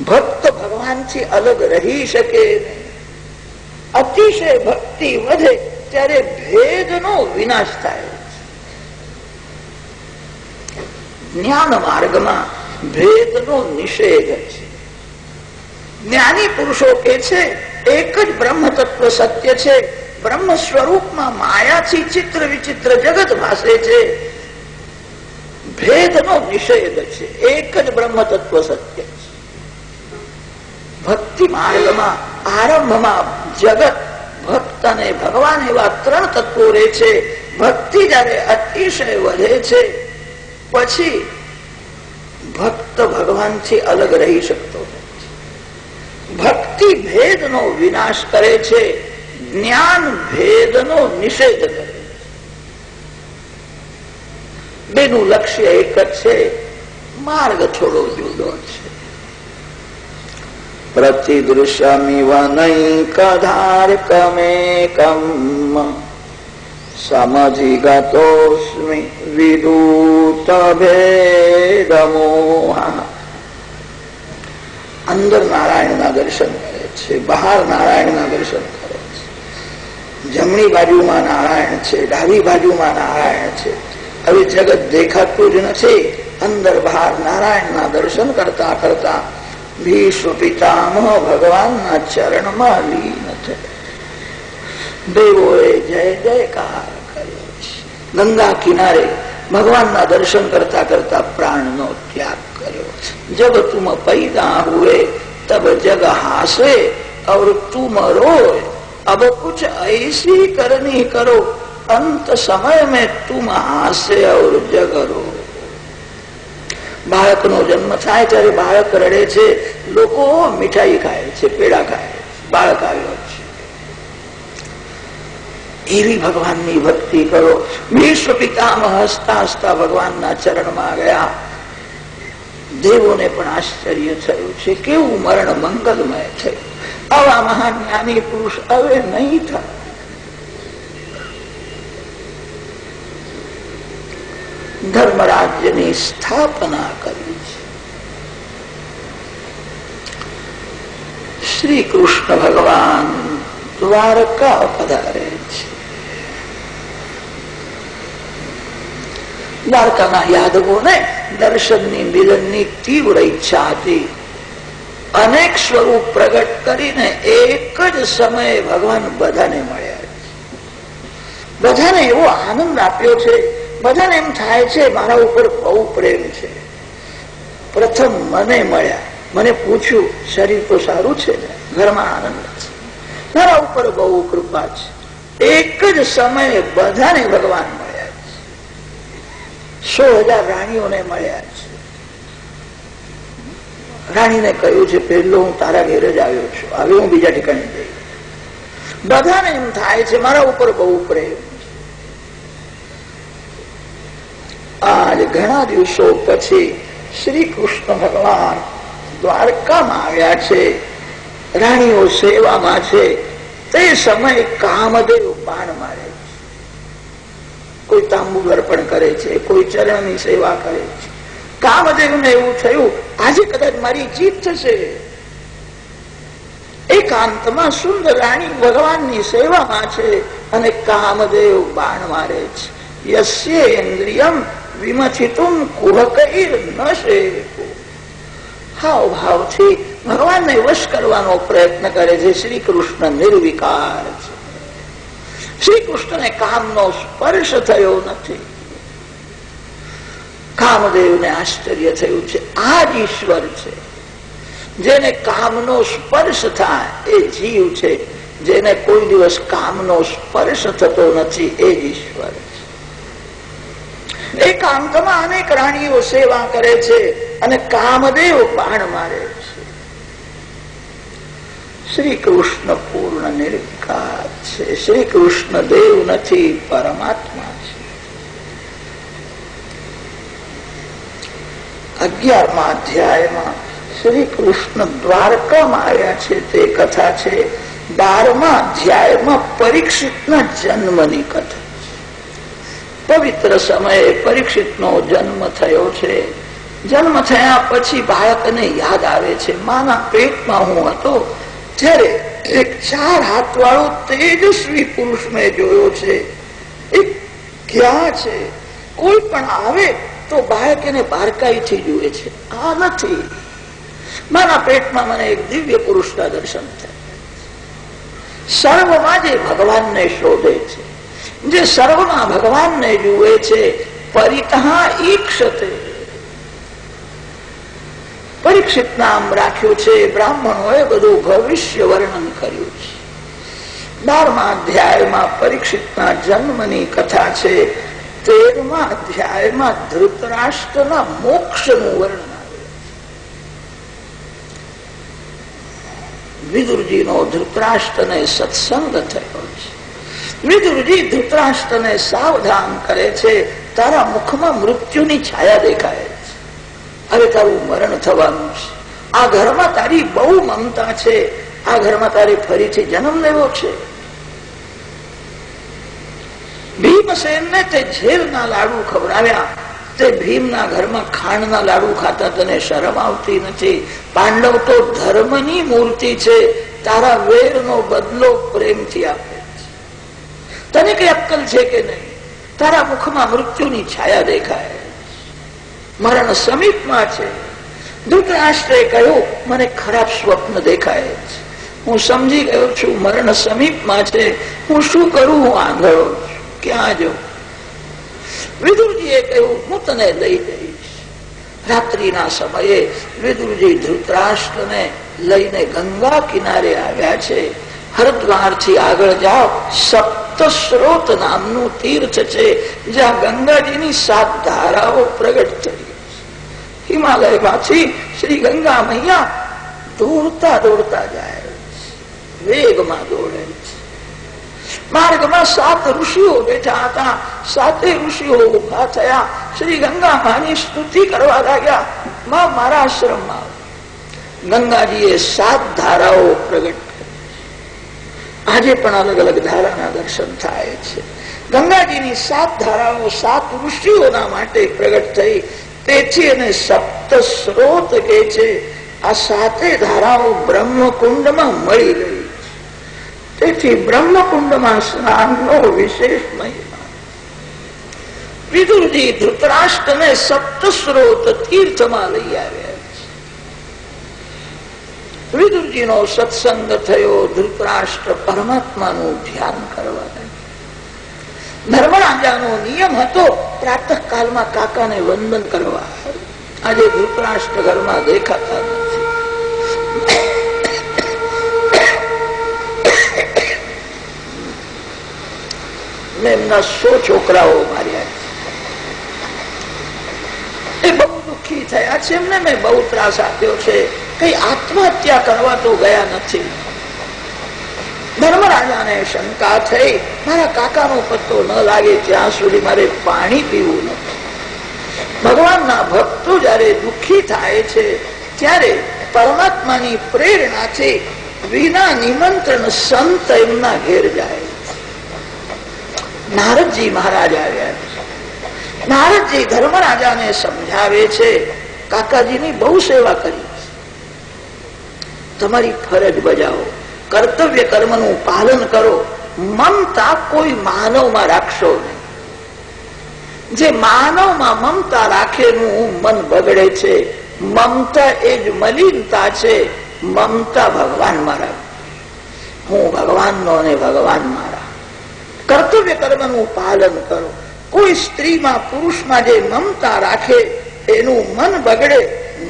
ભક્ત ભગવાનથી અલગ રહી શકે નહીં. અતિશય ભક્તિ વધે ત્યારે ભેદનો વિનાશ થાય. જ્ઞાન માર્ગમાં ભેદનો નિષેધ છે. જ્ઞાની પુરુષો કે છે એક જ બ્રહ્મ તત્વ સત્ય છે. બ્રહ્મ સ્વરૂપમાં માયાથી ચિત્ર વિચિત્ર જગત ભાસે છે. ભેદનો નિષેધ છે. એક જ બ્રહ્મ તત્વ સત્ય છે. ભક્તિ માર્ગમાં આરંભમાં જગત, ભક્ત અને ભગવાન એવા ત્રણ તત્વો રહે છે. ભક્તિ જયારે અતિશય વધે છે પછી ભક્ત ભગવાનથી અલગ રહી શકતો નથી. ભક્તિ ભેદનો વિનાશ કરે છે, જ્ઞાન ભેદનો નિષેધ કરે છે. બેનું લક્ષ્ય એક જ છે, માર્ગ થોડો જુદો છે. પ્રતિદૃશ્યમિવ નૈકધાર્કમેકમ સમધિગતોસ્મિ વિદૂત ભેદમોહ. અંદર નારાયણના દર્શન કરે છે, બહાર નારાયણના દર્શન કરે છે. જમણી બાજુમાં નારાયણ છે, ડાબી બાજુમાં નારાયણ છે. હવે જગત દેખાતું જ નથી. અંદર બહાર નારાયણના દર્શન કરતા કરતા ભીષ્મ પિતામહ ભગવાનના ચરણમાં લીન થયા. દેવોએ જય જયકાર કર્યો છે. ગંગા કિનારે ભગવાનના દર્શન કરતા કરતા પ્રાણનો ત્યાગ કર્યો. જબ તુમ પૈદા હુએ તબ જગ હાસે और तुम रोए. अब कुछ ऐसी करनी करो अंत समय में तुम हासे और जग रो. બાળકનો જન્મ થાય ત્યારે બાળક રડે છે, લોકો મીઠાઈ ખાય છે, પેડા ખાય છે, બાળક આવ્યો છે. એવી ભગવાનની ભક્તિ કરો. ભીષ્મ પિતામહ હસતા હસતા ભગવાનના ચરણમાં ગયા. દેવોને પણ આશ્ચર્ય થયું છે, કેવું મરણ મંગલમય થયું. આવા મહાન જ્ઞાની પુરુષ હવે નહીં થાય. ધર્મરાજ્યની સ્થાપના કરી છે. શ્રી કૃષ્ણ ભગવાન દ્વારકા પધારે છે. દ્વારકાના યાદવોને દર્શનની મિલનની તીવ્ર ઈચ્છા હતી. અનેક સ્વરૂપ પ્રગટ કરીને એક જ સમયે ભગવાન બધાને મળ્યા. બધાને એવો આનંદ આપ્યો છે. બધાને એમ થાય છે મારા ઉપર બહુ પ્રેમ છે. પ્રથમ મને મળ્યા, મને પૂછ્યું શરીર તો સારું છે ને, ઘરમાં આનંદ છે, મારા ઉપર બહુ કૃપા છે. એક જ સમયે બધાને ભગવાન મળ્યા છે. 100,000 રાણીઓને મળ્યા છે. રાણીને કહ્યું છે પહેલો હું તારા ઘેર જ આવ્યો છું, હવે હું બીજા ઠેકાણે જઈ. બધાને એમ થાય છે મારા ઉપર બહુ પ્રેમ. આજ ઘણા દિવસો પછી શ્રી કૃષ્ણ ભગવાન દ્વારકામાં આવ્યા છે. રાણીઓ સેવામાં છે. તે સમયે કામદેવ બાણ મારે છે. કોઈ તાંબુ અર્પણ કરે છે, કોઈ ચરણની સેવા કરે છે. કામદેવને એવું થયું આજે કદાચ મારી જીત થશે. એકાંતમાં સુંદર રાણી ભગવાનની સેવામાં છે અને કામદેવ બાણ મારે છે. યસ્યેન્દ્રિયમ વિમથિતુમ કુહકૈર ન શેકો. હાવ ભાવથી ભગવાનને વશ કરવાનો પ્રયત્ન કરે છે. શ્રી કૃષ્ણ નિર્વિકાર છે. શ્રી કૃષ્ણને કામનો સ્પર્શ થયો નથી. કામદેવને આશ્ચર્ય થયું છે આ જ ઈશ્વર છે. જેને કામનો સ્પર્શ થાય એ જીવ છે. જેને કોઈ દિવસ કામનો સ્પર્શ થતો નથી એ જ ઈશ્વર છે. એકાંતમાં અનેક રાણીઓ સેવા કરે છે અને કામદેવ બાણ મારે છે. શ્રી કૃષ્ણ પૂર્ણ નિર્વિકાર છે. શ્રી કૃષ્ણ દેવ નથી, પરમાત્મા છે. 11મા અધ્યાયમાં શ્રી કૃષ્ણ દ્વારકામાં આવ્યા છે તે કથા છે. 12મા અધ્યાયમાં પરીક્ષિતના જન્મની કથા. પવિત્ર સમયે પરીક્ષિતનો જન્મ થયો છે. જન્મ થયા પછી બાળકને યાદ આવે છે, માના પેટમાં હું હતો ત્યારે એક 4 હાથ વાળો તેજસ્વી પુરુષ મેં જોયો છે. એ ક્યાં છે? કોઈ પણ આવે તો બાળક એને બારકાઈથી જુએ છે. આ નથી. મારા પેટમાં મને એક દિવ્ય પુરુષના દર્શન થયા. સર્વમાં જે ભગવાનને શોધે છે, જે સર્વમાં ભગવાનને જુએ છે, પરિતઃ ઈક્ષતે. પરીક્ષિત નામ રાખ્યું છે. બ્રાહ્મણોએ બધું ભવિષ્ય વર્ણન કર્યું છે. 12મા અધ્યાયમાં પરીક્ષિતના જન્મની કથા છે. 13મા અધ્યાયમાં ધૃતરાષ્ટ્રના મોક્ષનું વર્ણન આવ્યું. વિદુરજીનો ધૃતરાષ્ટ્રને સત્સંગ થયો છે. વિદુરજી ધૃતરાષ્ટ્રને સાવધાન કરે છે, તારા મુખમાં મૃત્યુની છાયા દેખાય છે. હવે તારું મરણ થવાનું છે. આ ઘરમાં તારી બહુ મમતા છે. આ ઘરમાં તારે ફરીથી જન્મ લેવો છે. ભીમસેનને તે ઝેરના લાડુ ખવડાવ્યા. તે ભીમના ઘરમાં ખાંડના લાડુ ખાતા તને શરમ આવતી નથી? પાંડવ તો ધર્મની મૂર્તિ છે. તારા વેરનો બદલો પ્રેમથી આપે છે. તને કઈ અક્કલ છે કે નહીં? તારા મુખમાં મૃત્યુની છાયા દેખાય. મરણ સમીપમાં છે. ધૃતરાષ્ટ્રે કહ્યું, મને ખરાબ સ્વપ્ન દેખાય છે. હું સમજી ગયો છું મરણ સમીપમાં છે. હું શું કરું? હું આંધળો છું. ક્યાં જાઉં? વિદુરજીએ કહ્યું, હું તને લઈ જઈશ. રાત્રિના સમયે વિદુરજી ધૃતરાષ્ટ્રને લઈને ગંગા કિનારે આવ્યા છે. હરિદ્વારથી આગળ જાઓ, સપ્તસ્રોત નામનું તીર્થ છે, જ્યાં ગંગાજીની 7 ધારાઓ પ્રગટ થઈ. હિમાલયમાંથી શ્રી ગંગા મૈયા દોડતા દોડતા જાય, વેગમાં દોડે છે. માર્ગમાં 7 ઋષિઓ બેઠા હતા. 7 ઋષિઓ ઉભા થયા. શ્રી ગંગા માની સ્તુતિ કરવા લાગ્યા. માં, મારા આશ્રમમાં. ગંગાજીએ 7 ધારાઓ પ્રગટ કરી. આજે પણ અલગ અલગ ધારાના દર્શન થાય છે. ગંગાજીની 7 ધારાઓ 7 ઋષિઓના માટે પ્રગટ થઈ. તેથી એને સપ્ત સ્રોત કે છે. આ 7 ધારાઓ બ્રહ્મકુંડમાં મળી ગઈ. તેથી બ્રહ્મકુંડમાં સ્નાનનો વિશેષ મહિમા. વિદુરજી ધૃતરાષ્ટ્રને સપ્તસ્રોત તીર્થમાં લઈ આવ્યા છે. વિદુરજીનો સત્સંગ થયો. ધૃતરાષ્ટ્ર પરમાત્માનું ધ્યાન કરવા લાગ્યો. ધર્મરાજાનો નિયમ હતો પ્રાતઃ કાળમાં કાકાને વંદન કરવા. આજે ધૃતરાષ્ટ્ર ઘરમાં દેખાતા નથી. એમના 100 છોકરાઓ માર્યા. એ બહુ દુઃખી થયા છે. એમને મેં બહુ ત્રાસ આપ્યો છે. કઈ આત્મહત્યા કરવા તો ગયા નથી. ધર્મરાજાને શંકા થઈ, મારા કાકાનો પત્તો ન લાગે ત્યાં સુધી મારે પાણી પીવું નથી. ભગવાનના ભક્તો જયારે દુઃખી થાય છે ત્યારે પરમાત્માની પ્રેરણાથી વિના નિમંત્રણ સંત એમના ઘેર જાય. નારદજી મહારાજ આવ્યા. નારદજી ધર્મરાજાને સમજાવે છે, કાકાજીની બહુ સેવા કરી, તમારી ફરજ બજાવો, કર્તવ્ય કર્મનું પાલન કરો. મમતા કોઈ માનવમાં રાખશો નહીં. જે માનવમાં મમતા રાખેનું મન બગડે છે. મમતા એ જ મલિનતા છે. મમતા ભગવાનમાં રાખ. હું ભગવાનનો અને ભગવાન મારા. કર્તવ્ય કર્મનું પાલન કરો. કોઈ સ્ત્રીમાં પુરુષમાં જે મમતા રાખે એનું મન બગડે,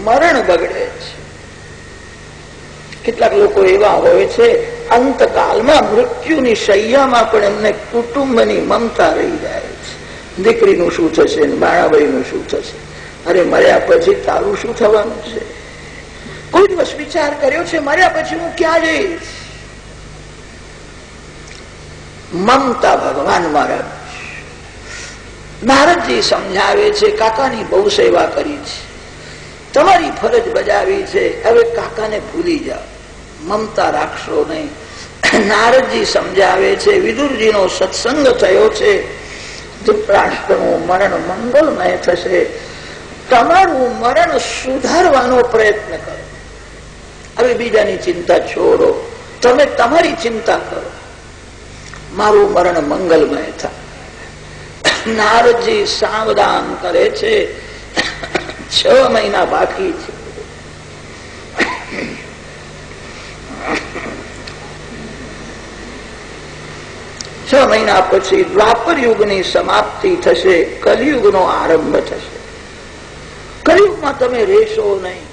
મરણ બગડે છે. કેટલાક લોકો એવા હોય છે, અંતકાલમાં મૃત્યુની શૈયામાં પણ એમને કુટુંબની મમતા રહી જાય છે. દીકરીનું શું થશે, બાળાભાઈનું શું થશે, અરે મર્યા પછી તારું શું થવાનું છે? કોઈ દિવસ વિચાર કર્યો છે મર્યા પછી હું ક્યાં જઈશ? મમતા ભગવાન મારા. નારદજી સમજાવે છે, કાકાની બહુ સેવા કરી છે, તમારી ફરજ બજાવી છે, હવે કાકાને ભૂલી જાઓ, મમતા રાખશો નહીં. નારદજી સમજાવે છે, વિદુરજીનો સત્સંગ થયો છે, ધૃતરાષ્ટ્રનું મરણ મંગલમય થશે. તમારું મરણ સુધારવાનો પ્રયત્ન કરો. હવે બીજાની ચિંતા છોડો, તમે તમારી ચિંતા કરો. મારું મરણ મંગલમય થાય. નારદજી સાવધાન કરે છે. 6 મહિના બાકી છે. છ મહિના પછી દ્વાપર યુગની સમાપ્તિ થશે, કલિયુગનો આરંભ થશે. કલિયુગમાં તમે રહેશો નહીં,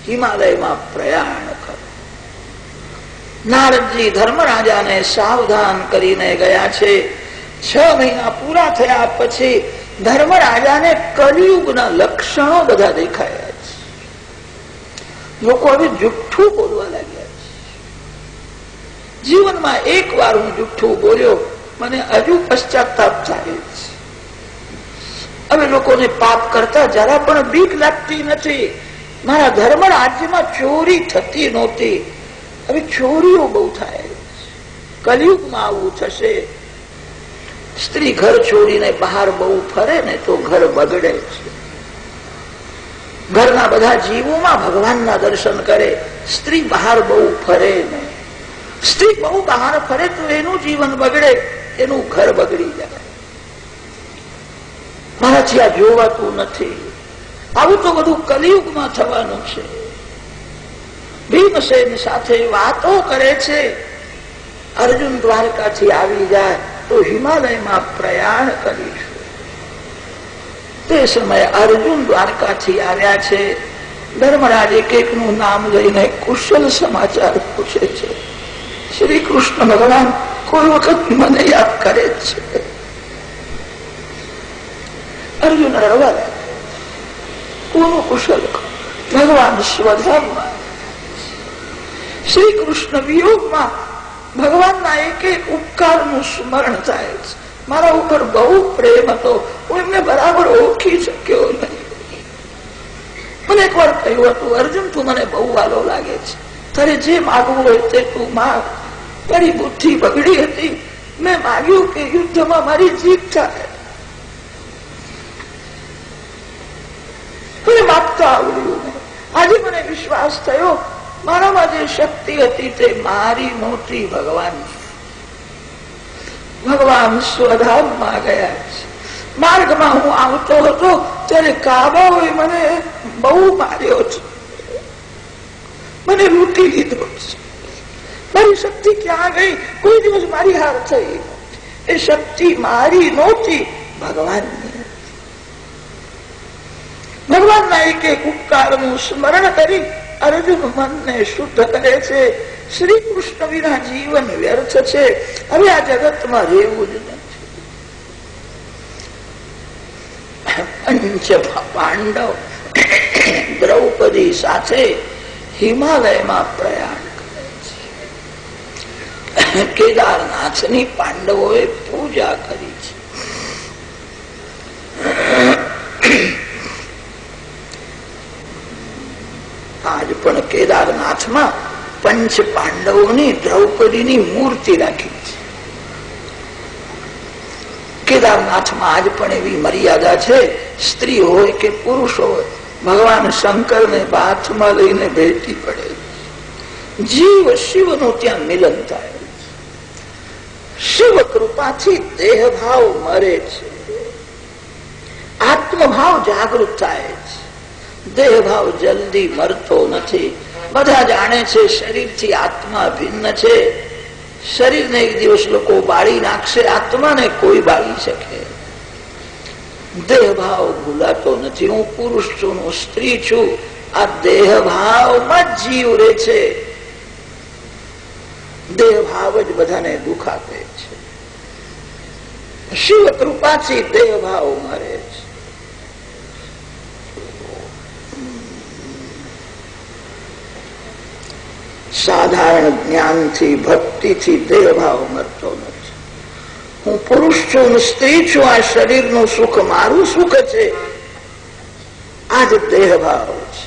હિમાલયમાં પ્રયાણ કરો. નારદજી ધર્મરાજાને સાવધાન કરીને ગયા છે. 6 મહિના પૂરા થયા પછી ધર્મરાજાને કલિયુગના લક્ષણો બધા દેખાયા છે. લોકો હવે જુઠ્ઠું બોલવા લાગ્યા. જીવનમાં એક વાર હું જુઠ્ઠું બોલ્યો, મને હજુ પશ્ચાતાપ થાય છે. હવે લોકોને પાપ કરતા જરા પણ બીક લાગતી નથી. મારા ધર્મ રાજ્યમાં ચોરી થતી નહોતી, હવે ચોરીઓ બહુ થાય. કલિયુગમાં આવું થશે. સ્ત્રી ઘર છોડીને બહાર બહુ ફરે ને તો ઘર બગડે છે. ઘરના બધા જીવોમાં ભગવાનના દર્શન કરે. સ્ત્રી બહાર બહુ ફરે ને, સ્ત્રી બહુ બહાર ફરે તો એનું જીવન બગડે, એનું ઘર બગડી જાય. મારાથી આ જોવાતું નથી. આવું તો બધું કલિયુગમાં થવાનું છે. ભીમસેન સાથે વાતો કરે છે. અર્જુન દ્વારકાથી આવી જાય તો હિમાલયમાં પ્રયાણ કરીશું. તે સમયે અર્જુન દ્વારકાથી આવ્યા છે. ધર્મરાજ એકનું નામ લઈને કુશલ સમાચાર પૂછે છે. શ્રી કૃષ્ણ ભગવાન કોઈ વખત મને યાદ કરે છે. અર્જુન રડવા લાગે. કોનું કુશલ? ભગવાન સ્વધામમાં. શ્રી કૃષ્ણ વિયોગમાં ભગવાનના એક એક ઉપકારનું સ્મરણ થાય છે. મારા ઉપર બહુ પ્રેમ હતો, હું એમને બરાબર ઓળખી શક્યો નહીં. મને એક વાર કહ્યું હતું, અર્જુન તું મને બહુ વાલો લાગે છે, તારે જે માગવું હોય તે તું માગ. મારી બુદ્ધિ બગડી હતી, મેં માગ્યું કે યુદ્ધમાં મારી જીત થાય. મને માગતા આવડ્યું નહીં. આજે મને વિશ્વાસ થયો મારામાં જે શક્તિ હતી તે મારી નહોતી, ભગવાન. ભગવાન સ્વધામમાં ગયા છે. માર્ગમાં હું આવતો હતો ત્યારે કાબાઓએ મને બહુ માર્યો છે, મને લૂંટી લીધો છે. મારી શક્તિ ક્યાં ગઈ? કોઈ દિવસ મારી હાર થઈ. એ શક્તિ મારી નહોતી, ભગવાનની. ભગવાનના એક એક ઉપકારનું સ્મરણ કરી અર્જુન મનને શુદ્ધ કરે છે. શ્રી કૃષ્ણ વિના જીવન વ્યર્થ છે. હવે આ જગતમાં રહેવું જ નથી. પંચ પાંડવ દ્રૌપદી સાથે હિમાલયમાં પ્રયાણ કરે છે. કેદારનાથની પાંડવોએ પૂજા કરી છે. આજ પણ કેદારનાથમાં પંચ પાંડવોની દ્રૌપદીની મૂર્તિ રાખી છે. કેદારનાથમાં આજ પણ એવી મર્યાદા છે, સ્ત્રી હોય કે પુરુષ હોય, ભગવાન શંકરને હાથમાં લઈને ભેટી પડે. જીવ શિવનું ત્યાં મિલન થાય. શિવ કૃપાથી દેહ ભાવ મરે છે, આત્મભાવ જાગૃત થાય છે. દેહ ભાવ જલ્દી મરતો નથી. બધા જાણે છે શરીરથી આત્મા ભિન્ન છે. શરીરને એક દિવસ લોકો બાળી નાખશે, આત્માને કોઈ બાળી શકે. દેહ ભાવ ભૂલાતો નથી. હું પુરુષ છું, હું સ્ત્રી છું, આ દેહ ભાવમાં જ જીવ રહે છે. દેહ ભાવ જ બધાને દુઃખ આપે છે. શિવ કૃપાથી દેહ ભાવ મરે છે. સાધારણ જ્ઞાનથી ભક્તિથી દેહ ભાવ મરતો નથી. હું પુરુષ છું, સ્ત્રી છું, આ શરીરનું સુખ મારું સુખ છે. આ જ દેહ ભાવ છે.